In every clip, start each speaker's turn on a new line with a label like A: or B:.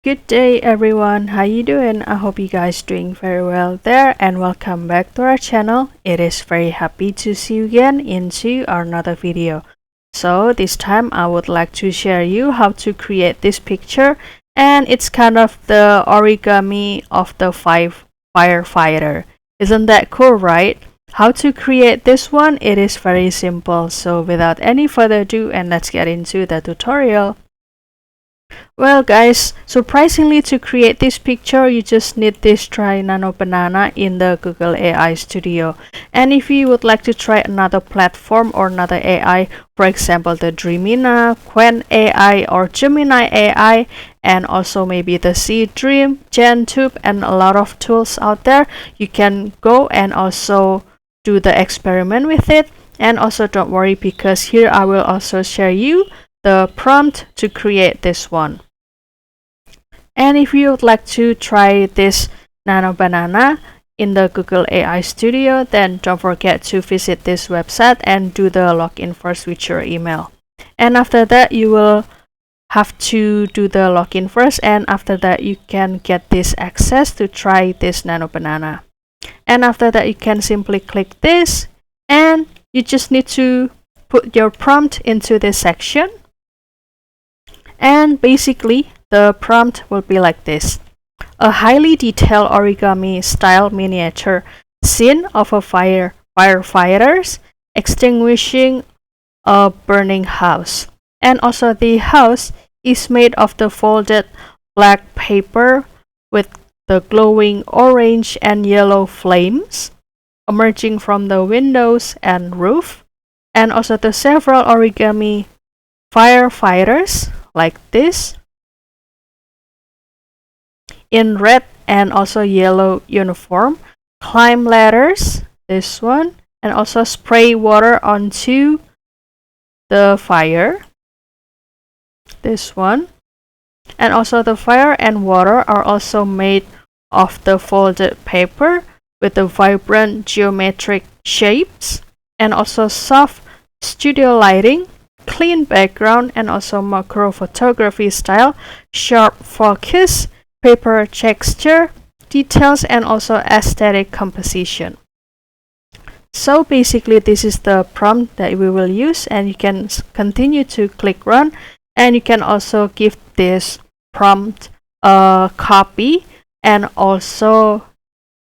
A: Good day everyone, how you doing? I hope you guys doing very well there and welcome back to our channel. It is very happy to see you again into another video. So this time I would like to share you how to create this picture, and it's kind of the origami of the firefighter. Isn't that cool, right? How to create this one? It is very simple. So without any further ado, and let's get into the tutorial. Well guys, surprisingly, to create this picture you just need this Try Nano Banana in the Google AI Studio. And if you would like to try another platform or another AI, for example the Dreamina, Quen AI or Gemini AI, and also maybe the Dream, GenTube, and a lot of tools out there, you can go and also do the experiment with it. And also don't worry, because here I will also share you the prompt to create this one. And if you would like to try this Nano Banana in the Google AI Studio, then don't forget to visit this website and do the login first with your email. And after that you will have to do the login first, and after that you can get this access to try this Nano Banana. And after that you can simply click this, and you just need to put your prompt into this section. And basically the prompt will be like this: a highly detailed origami style miniature scene of a firefighters extinguishing a burning house. And also the house is made of the folded black paper with the glowing orange and yellow flames emerging from the windows and roof, and also the several origami firefighters like this in red and also yellow uniform climb ladders, this one, and also spray water onto the fire, this one. And also the fire and water are also made of the folded paper with the vibrant geometric shapes, and also soft studio lighting, clean background, and also macro photography style, sharp focus, paper texture, details, and also aesthetic composition. So basically this is the prompt that we will use, and you can continue to click run, and you can also give this prompt a copy and also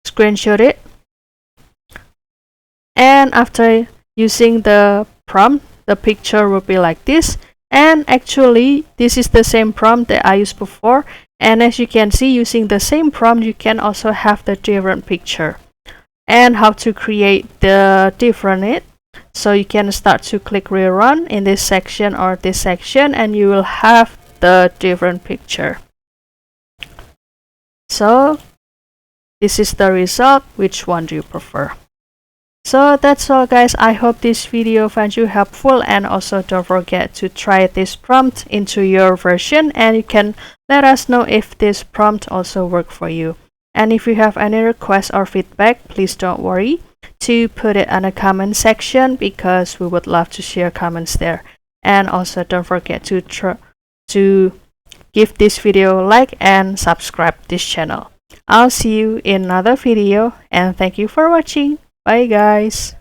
A: screenshot it. And after using the prompt, the picture will be like this. And actually this is the same prompt that I used before, and as you can see, using the same prompt you can also have the different picture. And how to create the different so you can start to click rerun in this section or this section, and you will have the different picture. So this is the result. Which one do you prefer? So that's all guys, I hope this video found you helpful, and also don't forget to try this prompt into your version, and you can let us know if this prompt also worked for you. And if you have any requests or feedback, please don't worry to put it in the comment section, because we would love to share comments there. And also don't forget to give this video a like and subscribe this channel. I'll see you in another video, and thank you for watching. Bye guys.